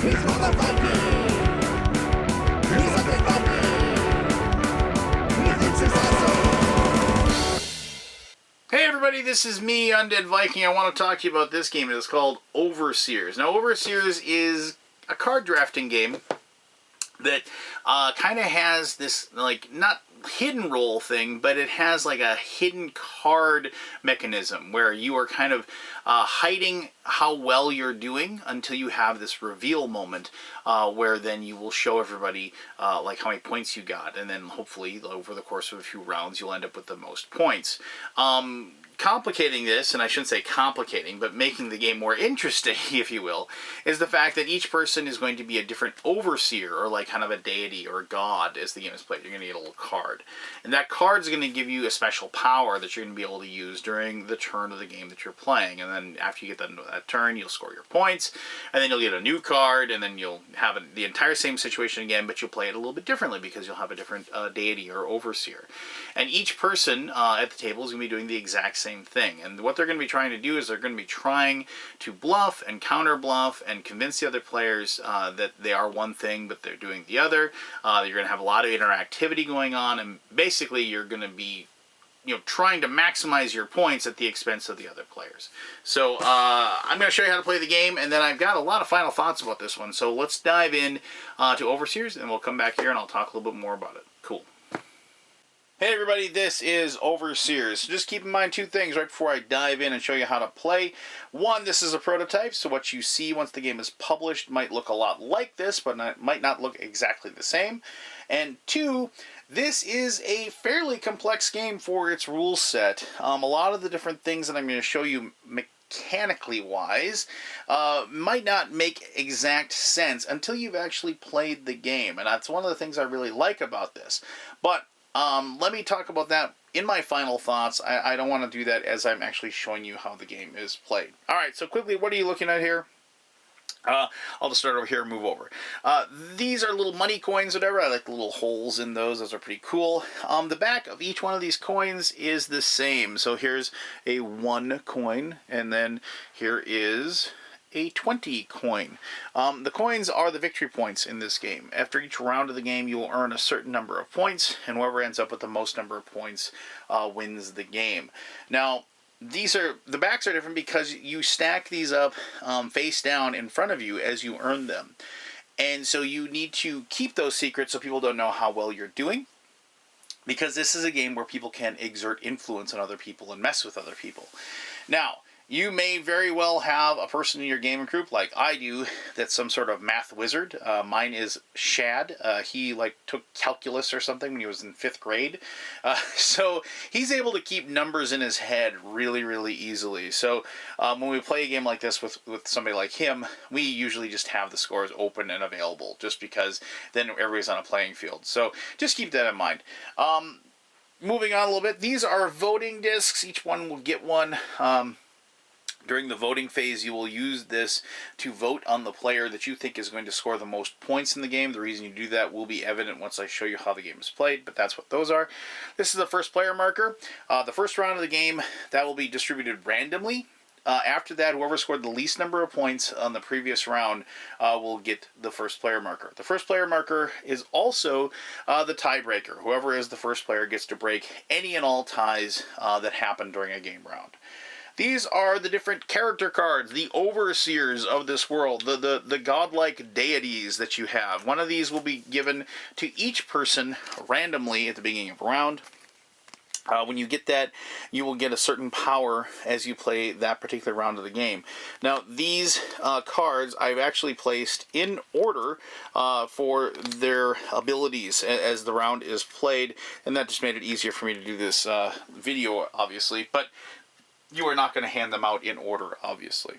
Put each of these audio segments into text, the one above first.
Hey everybody, this is me, Undead Viking. I want to talk to you about this game. It is called Overseers. Now, Overseers is a card drafting game that kind of has this, like, not hidden role thing, but it has like a hidden card mechanism where you are kind of hiding how well you're doing until you have this reveal moment where then you will show everybody like how many points you got, and then hopefully over the course of a few rounds you'll end up with the most points. Complicating this, and I shouldn't say complicating, but making the game more interesting, if you will, is the fact that each person is going to be a different overseer, or like kind of a deity or a god as the game is played. You're going to get a little card. And that card is going to give you a special power that you're going to be able to use during the turn of the game that you're playing. And then after you get that turn, you'll score your points, and then you'll get a new card, and then you'll have the entire same situation again, but you'll play it a little bit differently because you'll have a different deity or overseer. And each person at the table is going to be doing the exact same thing. And what they're going to be trying to do is they're going to be trying to bluff and counter bluff and convince the other players that they are one thing but they're doing the other. You're going to have a lot of interactivity going on, and basically you're going to be trying to maximize your points at the expense of the other players. So I'm going to show you how to play the game, and then I've got a lot of final thoughts about this one. So let's dive in to Overseers, and we'll come back here and I'll talk a little bit more about it. Cool. Hey everybody, this is Overseers. So just keep in mind two things right before I dive in and show you how to play. One, this is a prototype, so what you see once the game is published might look a lot like this, but might not look exactly the same. And two, this is a fairly complex game for its rule set. A lot of the different things that I'm going to show you mechanically wise might not make exact sense until you've actually played the game, and that's one of the things I really like about this. But let me talk about that in my final thoughts. I don't want to do that as I'm actually showing you how the game is played. Alright, so quickly, what are you looking at here? I'll just start over here and move over. These are little money coins, whatever. I like the little holes in those. Those are pretty cool. The back of each one of these coins is the same. So here's a 1 coin, and then here is a 20 coin. The coins are the victory points in this game. After each round of the game, you will earn a certain number of points, and whoever ends up with the most number of points wins the game. Now, the backs are different because you stack these up face down in front of you as you earn them. And so you need to keep those secrets so people don't know how well you're doing, because this is a game where people can exert influence on other people and mess with other people. Now, you may very well have a person in your gaming group, like I do, that's some sort of math wizard. Mine is Shad. He took calculus or something when he was in 5th grade. So he's able to keep numbers in his head really, really easily. So when we play a game like this with somebody like him, we usually just have the scores open and available, just because then everybody's on a playing field. So just keep that in mind. Moving on a little bit, these are voting discs. Each one will get one. During the voting phase, you will use this to vote on the player that you think is going to score the most points in the game. The reason you do that will be evident once I show you how the game is played, but that's what those are. This is the first player marker. The first round of the game, that will be distributed randomly. After that, whoever scored the least number of points on the previous round will get the first player marker. The first player marker is also the tiebreaker. Whoever is the first player gets to break any and all ties that happen during a game round. These are the different character cards, the overseers of this world, the godlike deities that you have. One of these will be given to each person randomly at the beginning of a round. When you get that, you will get a certain power as you play that particular round of the game. Now, these cards I've actually placed in order for their abilities as the round is played, and that just made it easier for me to do this video, obviously. But you are not going to hand them out in order, obviously.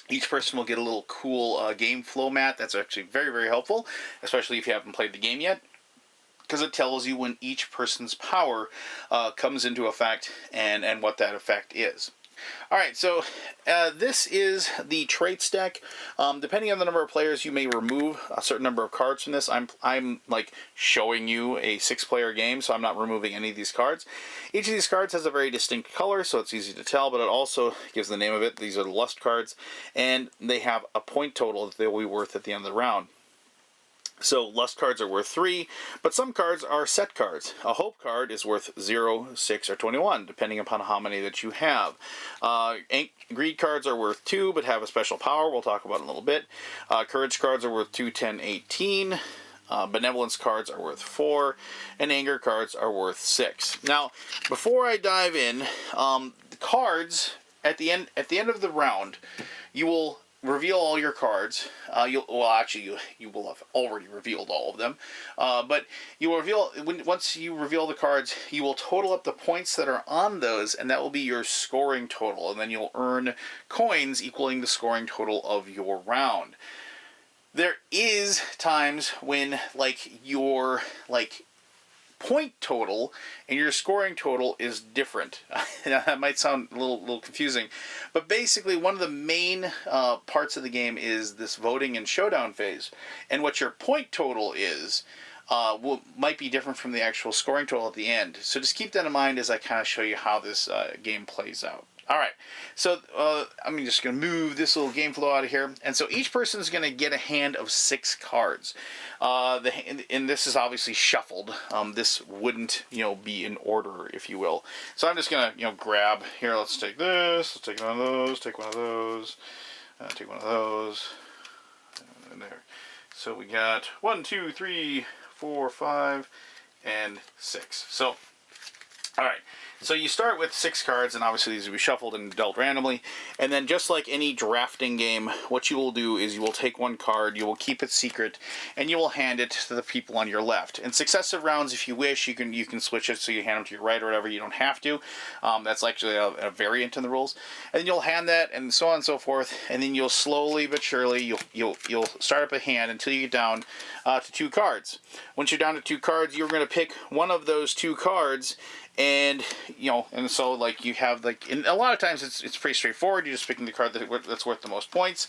Each person will get a little cool game flow mat. That's actually very, very helpful, especially if you haven't played the game yet, because it tells you when each person's power comes into effect and what that effect is. All right, so this is the trait stack. Depending on the number of players, you may remove a certain number of cards from this. I'm like showing you a 6-player game, so I'm not removing any of these cards. Each of these cards has a very distinct color, so it's easy to tell, but it also gives the name of it. These are the lust cards, and they have a point total that they will be worth at the end of the round. So lust cards are worth 3, but some cards are set cards. A hope card is worth 0, 6, or 21, depending upon how many that you have. Greed cards are worth 2, but have a special power. We'll talk about in a little bit. Courage cards are worth 2, 10, 18. Benevolence cards are worth 4, and anger cards are worth 6. Now, before I dive in, the cards at the end of the round, you will reveal all your cards. You will have already revealed all of them, but you will reveal once you reveal the cards, you will total up the points that are on those, and that will be your scoring total, and then you'll earn coins equaling the scoring total of your round. There is times when your point total and your scoring total is different. That might sound a little confusing, but basically one of the main parts of the game is this voting and showdown phase, and what your point total is might be different from the actual scoring total at the end. So just keep that in mind as I kind of show you how this game plays out. All right, so I'm just going to move this little game flow out of here. And so each person is going to get a hand of 6 cards. And this is obviously shuffled. This wouldn't, be in order, if you will. So I'm just going to, grab, here, let's take this, let's take one of those, take one of those, take one of those, and there. So we got 1, 2, 3, 4, 5, and 6. So, all right. So you start with 6 cards, and obviously these will be shuffled and dealt randomly. And then just like any drafting game, what you will do is you will take one card, you will keep it secret, and you will hand it to the people on your left. In successive rounds, if you wish, you can switch it so you hand them to your right or whatever. You don't have to. That's actually a variant in the rules. And you'll hand that, and so on and so forth. And then you'll slowly but surely you'll start up a hand until you get down to 2 cards. Once you're down to 2 cards, you're going to pick one of those 2 cards. And so you have and a lot of times it's pretty straightforward. You're just picking the card that's worth the most points,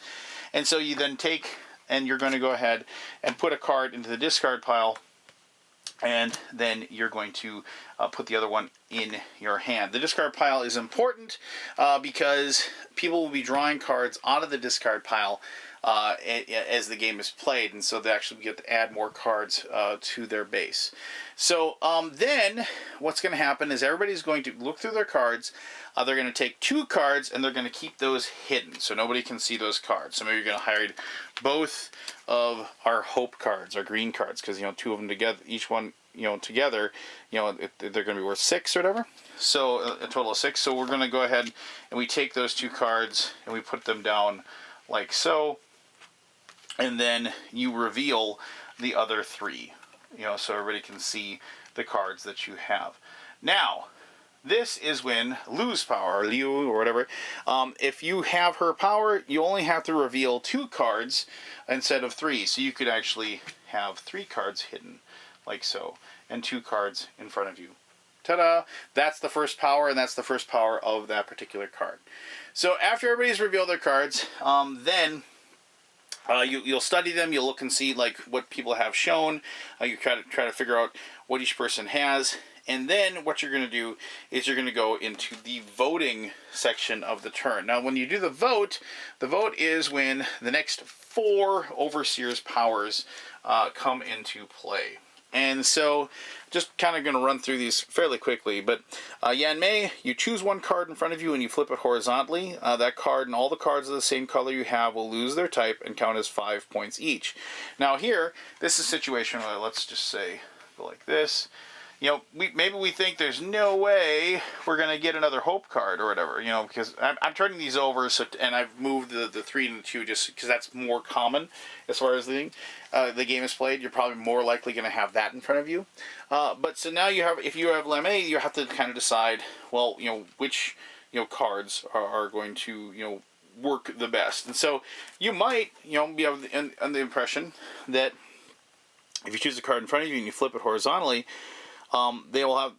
and so you then take and you're going to go ahead and put a card into the discard pile, and then you're going to put the other one in your hand. The discard pile is important because people will be drawing cards out of the discard pile as the game is played, and so they actually get to add more cards to their base. So then what's going to happen is everybody's going to look through their cards. They're going to take 2 cards, and they're going to keep those hidden so nobody can see those cards. So maybe you're going to hide both of our hope cards, our green cards, because 2 of them together, each one together, they're going to be worth 6 or whatever. So a total of 6. So we're going to go ahead and we take those 2 cards and we put them down like so. And then you reveal the other 3, so everybody can see the cards that you have. Now, this is when Lu's power, or Liu, or whatever, if you have her power, you only have to reveal 2 cards instead of 3. So you could actually have 3 cards hidden, like so, and 2 cards in front of you. Ta-da! That's the first power, and that's the first power of that particular card. So after everybody's revealed their cards, then you'll study them. You'll look and see what people have shown. You try to figure out what each person has, and then what you're going to do is you're going to go into the voting section of the turn. Now, when you do the vote is when the next 4 Overseer's powers come into play. And so, just kind of going to run through these fairly quickly, but Yan Mei, you choose one card in front of you and you flip it horizontally. That card and all the cards of the same color you have will lose their type and count as 5 points each. Now here, this is a situation where, let's just say, go like this. Maybe we think there's no way we're going to get another hope card or whatever, because I'm turning these over, and I've moved the 3 and the 2 just because that's more common as far as the game is played. You're probably more likely going to have that in front of you. But so now if you have Lemay, you have to kind of decide, well, which cards are going to work the best. And so you might be on the impression that if you choose a card in front of you and you flip it horizontally, they will have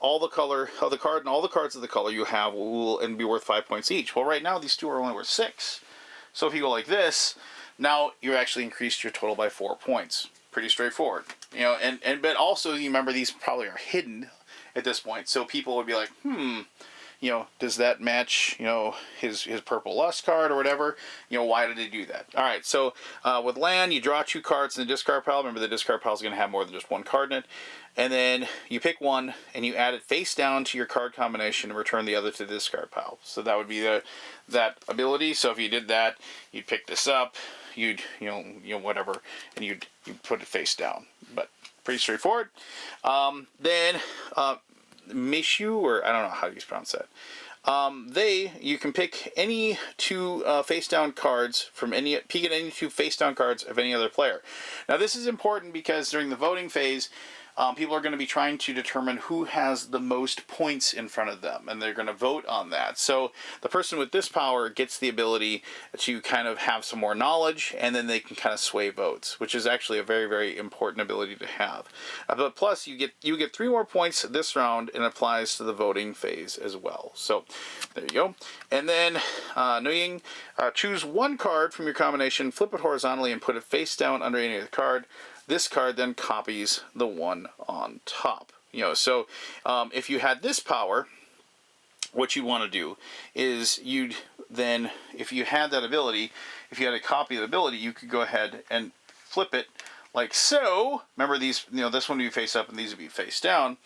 all the color of the card and all the cards of the color you have will and be worth 5 points each. Well, right now these two are only worth 6. So if you go like this, now you actually increased your total by 4 points. Pretty straightforward, you know. And but also you remember these probably are hidden at this point, so people would be like, you know, does that match, you know, his purple lust card or whatever? You know, why did he do that? All right, so with land, you draw 2 cards in the discard pile. Remember, the discard pile is going to have more than just 1 card in it. And then you pick one and you add it face down to your card combination and return the other to the discard pile. So that would be that ability. So if you did that, you'd pick this up, you'd you know whatever, and you'd put it face down. But pretty straightforward. Then Mishu, or I don't know how you pronounce that. You can pick any 2 face down cards from peek at any 2 face down cards of any other player. Now this is important because during the voting phase, people are going to be trying to determine who has the most points in front of them, and they're going to vote on that. So the person with this power gets the ability to kind of have some more knowledge, and then they can kind of sway votes, which is actually a very, very important ability to have. But plus, you get 3 more points this round, and it applies to the voting phase as well. So there you go. And then Nuying, choose 1 card from your combination, flip it horizontally, and put it face down under any other card. This card then copies the one on top. You know, so if you had this power, what you want to do is you'd then, if you had that ability, if you had a copy of the ability, you could go ahead and flip it like so. Remember these, you know, this one would be face up and these would be face down,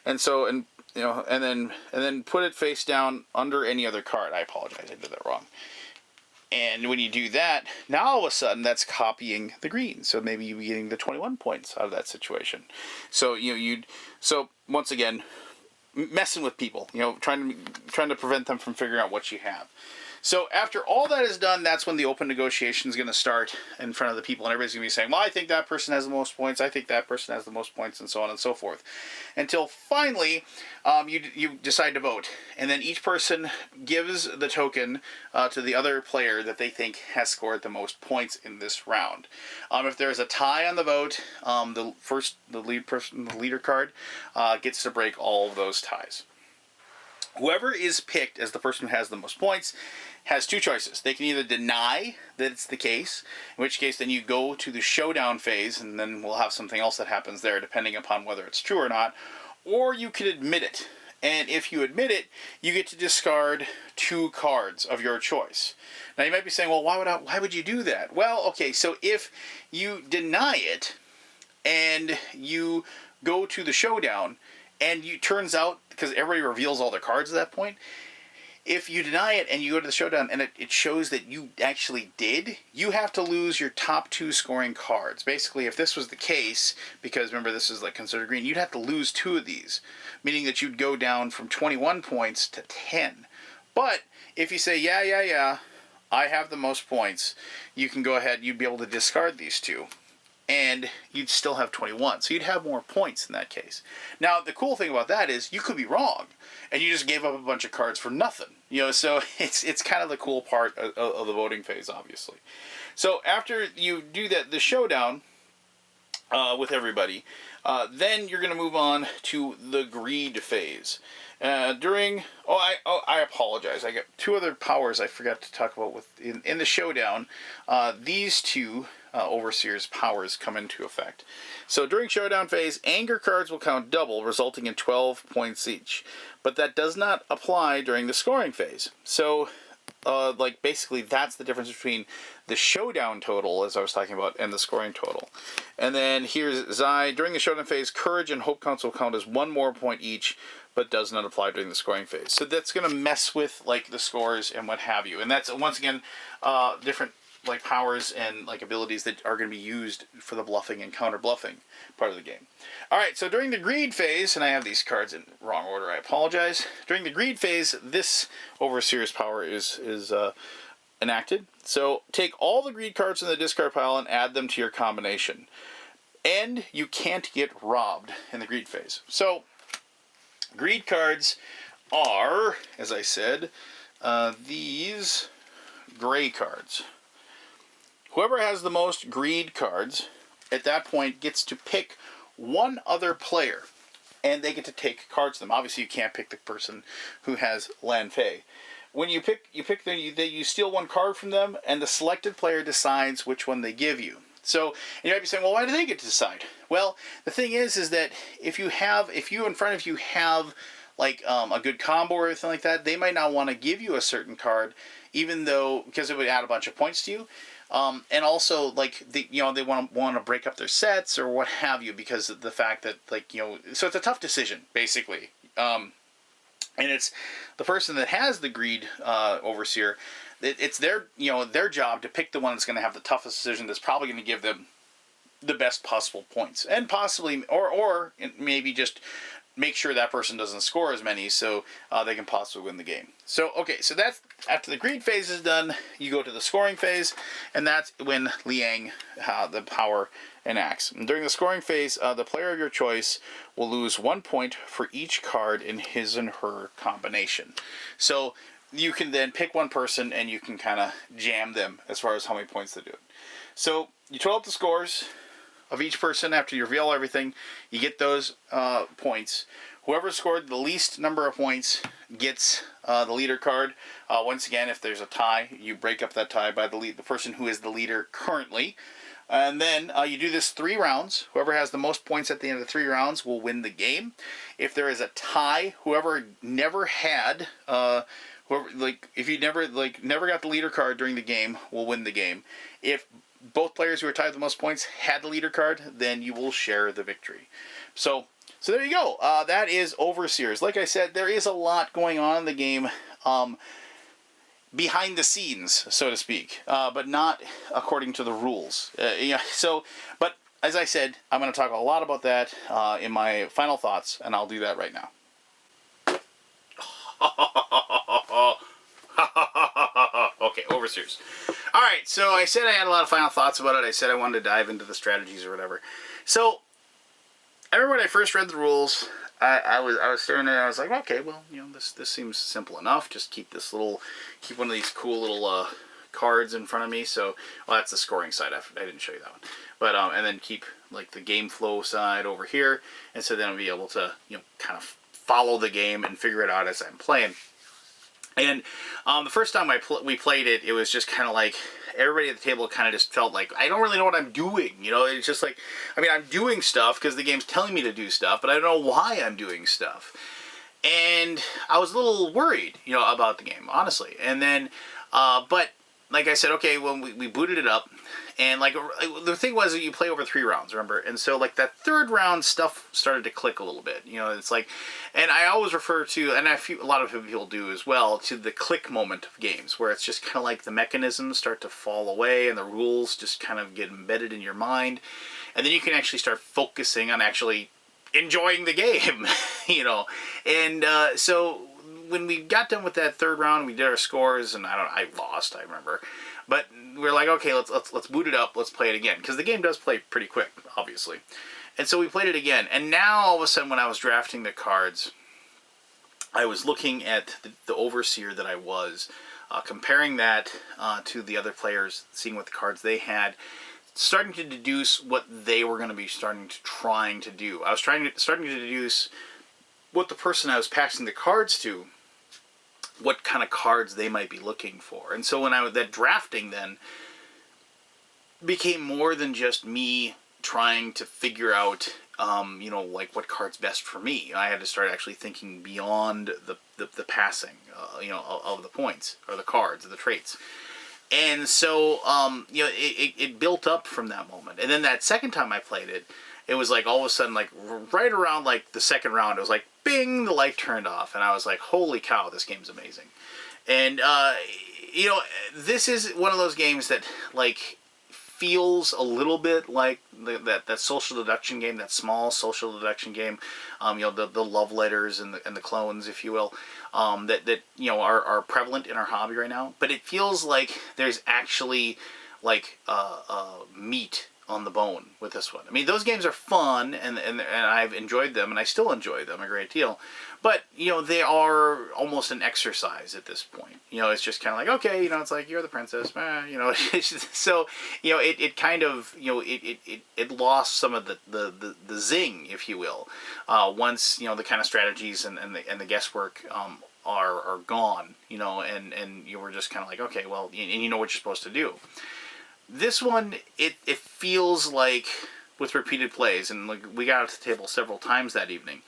and so and you know, and then put it face down under any other card. I apologize, I did that wrong. And when you do that, now all of a sudden that's copying the green. So maybe you'd be getting the 21 points out of that situation. So so once again, messing with people, you know, trying to prevent them from figuring out what you have. So after all that is done, that's when the open negotiation is going to start in front of the people, and everybody's going to be saying, well, I think that person has the most points, I think that person has the most points, and so on and so forth. Until finally, you decide to vote. And then each person gives the token to the other player that they think has scored the most points in this round. If there's a tie on the vote, the leader card gets to break all of those ties. Whoever is picked as the person who has the most points has 2 choices. They can either deny that it's the case, in which case then you go to the showdown phase, and then we'll have something else that happens there depending upon whether it's true or not, or you can admit it. And if you admit it, you get to discard 2 cards of your choice. Now you might be saying, well, why would you do that? Well, okay, so if you deny it and you go to the showdown, and turns out, because everybody reveals all their cards at that point, if you deny it and you go to the showdown and it shows that you actually did, you have to lose your top 2 scoring cards. Basically, if this was the case, because remember this is like considered green, you'd have to lose 2 of these, meaning that you'd go down from 21 points to 10. But if you say, yeah, I have the most points, you can go ahead, you'd be able to discard these 2. And you'd still have 21. So you'd have more points in that case. Now, the cool thing about that is you could be wrong, and you just gave up a bunch of cards for nothing. You know, so it's kind of the cool part of the voting phase, obviously. So after you do that, the showdown with everybody, then you're going to move on to the greed phase. I apologize. I got 2 other powers I forgot to talk about in the showdown. These 2 Overseer's powers come into effect. So during showdown phase, anger cards will count double, resulting in 12 points each. But that does not apply during the scoring phase. So, basically that's the difference between the showdown total, as I was talking about, and the scoring total. And then here's Zai. During the showdown phase, courage and hope counts will count as 1 more point each, but does not apply during the scoring phase. So that's going to mess with, the scores and what have you. And that's, once again, different powers and abilities that are going to be used for the bluffing and counter bluffing part of the game. Alright, so during the greed phase, and I have these cards in wrong order, I apologize. During the greed phase, this Overseer's power is enacted. So take all the greed cards in the discard pile and add them to your combination. And you can't get robbed in the greed phase. So greed cards are, as I said, these gray cards. Whoever has the most greed cards at that point gets to pick one other player and they get to take cards to them. Obviously, you can't pick the person who has Land Fey. When you pick them, you steal one card from them, and the selected player decides which one they give you. So you might be saying, well, why do they get to decide? Well, the thing is that if you in front of you have like a good combo or anything like that, they might not want to give you a certain card, even though because it would add a bunch of points to you. And also, like they want to break up their sets or what have you because of the fact that so it's a tough decision basically. And it's the person that has the greed overseer. It's their job to pick the one that's going to have the toughest decision. That's probably going to give them the best possible points, and possibly or maybe just make sure that person doesn't score as many, so they can possibly win the game. So so that's after the greed phase is done, you go to the scoring phase, and that's when Liang the power enacts. And during the scoring phase, the player of your choice will lose 1 point for each card in his and her combination. So you can then pick one person and you can kind of jam them as far as how many points they do. So you total up the scores of each person after you reveal everything. You get those points. Whoever scored the least number of points gets the leader card. Once again, if there's a tie, you break up that tie by the person who is the leader currently. And then you do this 3 rounds. Whoever has the most points at the end of the 3 rounds will win the game. If there is a tie, whoever never had, if you never got the leader card during the game, will win the game. If both players who are tied with the most points had the leader card, then you will share the victory. So there you go. That is Overseers. Like I said, there is a lot going on in the game. Behind the scenes, so to speak, but not according to the rules. But as I said, I'm going to talk a lot about that in my final thoughts, and I'll do that right now. Okay, Overseers. All right, so I said I had a lot of final thoughts about it. I said I wanted to dive into the strategies or whatever. So I remember when I first read the rules, I was staring at it, and I was like, okay, well, this seems simple enough. Just keep one of these cool little cards in front of me. So, well, that's the scoring side. I didn't show you that one, but and then keep like the game flow side over here, and so then I'll be able to kind of follow the game and figure it out as I'm playing. And the first time we played it, it was just kind of like everybody at the table kind of just felt like I don't really know what I'm doing. It's just like, I'm doing stuff because the game's telling me to do stuff, but I don't know why I'm doing stuff. And I was a little worried, about the game, honestly. And then, but like I said, okay, when we booted it up, and like the thing was that you play over 3 rounds, remember? And so like that 3rd round stuff started to click a little bit. It's like, and I always refer to, and a lot of people do as well, to the click moment of games, where it's just kind of like the mechanisms start to fall away and the rules just kind of get embedded in your mind, and then you can actually start focusing on actually enjoying the game, And so when we got done with that 3rd round, we did our scores, and I lost, I remember. But we're like, okay, let's boot it up, let's play it again. Because the game does play pretty quick, obviously. And so we played it again. And now, all of a sudden, when I was drafting the cards, I was looking at the Overseer that I was, comparing that to the other players, seeing what the cards they had, starting to deduce what they were going to be trying to do. I was starting to deduce what the person I was passing the cards to, what kind of cards they might be looking for. And so when that drafting then became more than just me trying to figure out, like what card's best for me. I had to start actually thinking beyond the passing, of the points or the cards or the traits. And so, it built up from that moment. And then that 2nd time I played it, it was like all of a sudden, like right around like the 2nd round, it was like, bing, the light turned off. And I was like, holy cow, this game's amazing. And, this is one of those games that like feels a little bit like that social deduction game, that small social deduction game, the love letters and the clones, if you will, that are prevalent in our hobby right now. But it feels like there's actually like meat on the bone with this one. I mean, those games are fun, and I've enjoyed them, and I still enjoy them a great deal. But, you know, they are almost an exercise at this point. You know, it's just kind of like, okay, you know, it's like, you're the princess, you know. So, you know, it kind of, you know, it lost some of the zing, if you will, once, you know, the kind of strategies and the guesswork are gone, you know, and you were just kind of like, okay, well, and you know what you're supposed to do. This one, it feels like, with repeated plays, and like we got to the table several times that evening,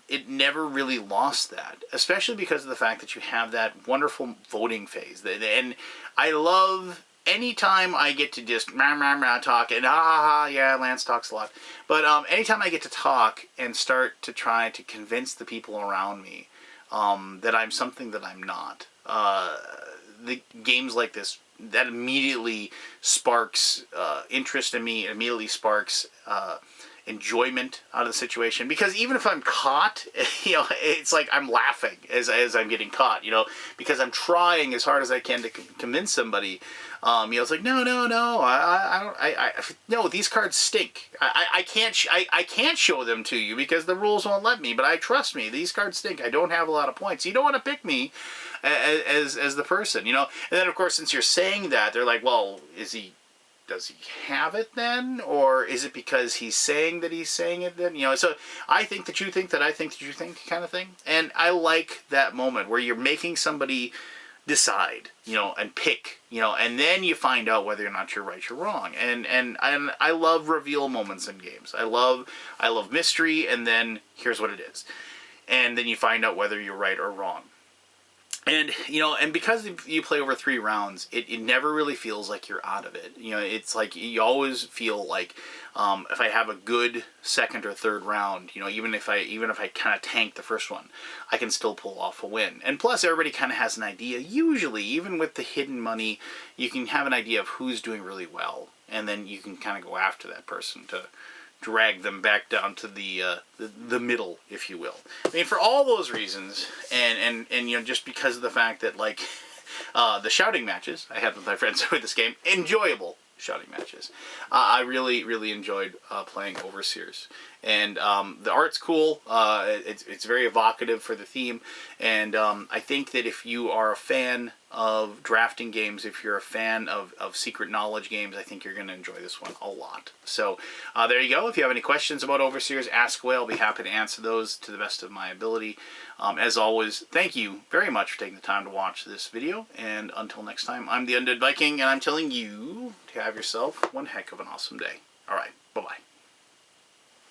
it never really lost that, especially because of the fact that you have that wonderful voting phase. And I love anytime I get to just talk and yeah, Lance talks a lot. But anytime I get to talk and start to try to convince the people around me that I'm something that I'm not, the games like this, that immediately sparks interest in me, immediately sparks enjoyment out of the situation, because even if I'm caught, you know, it's like I'm laughing as I'm getting caught, you know, because I'm trying as hard as I can to convince somebody. You know, it's like, no, no, these cards stink. I can't show them to you because the rules won't let me, but trust me, these cards stink. I don't have a lot of points. You don't want to pick me as the person, you know. And then, of course, since you're saying that, they're like, well, does he have it then? Or is it because he's saying that he's saying it then? You know, so I think that you think that I think that you think kind of thing. And I like that moment where you're making somebody decide, you know, and pick, you know, and then you find out whether or not you're right or wrong. And I love reveal moments in games. I love mystery, and then here's what it is. And then you find out whether you're right or wrong. And, you know, and because you play over 3 rounds, it never really feels like you're out of it. You know, it's like you always feel like if I have a good second or third round, you know, even if I kind of tank the first one, I can still pull off a win. And plus, everybody kind of has an idea. Usually, even with the hidden money, you can have an idea of who's doing really well. And then you can kind of go after that person to drag them back down to the middle, if you will. I mean, for all those reasons, and you know, just because of the fact that, like, the shouting matches I had with my friends with this game, enjoyable shouting matches. I really enjoyed playing Overseers, and the art's cool. It's very evocative for the theme, and I think that if you are a fan of drafting games, if you're a fan of secret knowledge games, I think you're going to enjoy this one a lot. So there you go. If you have any questions about Overseers, ask away. I'll be happy to answer those to the best of my ability. As always, thank you very much for taking the time to watch this video, and until next time, I'm the Undead Viking, and I'm telling you to have yourself one heck of an awesome day. Alright.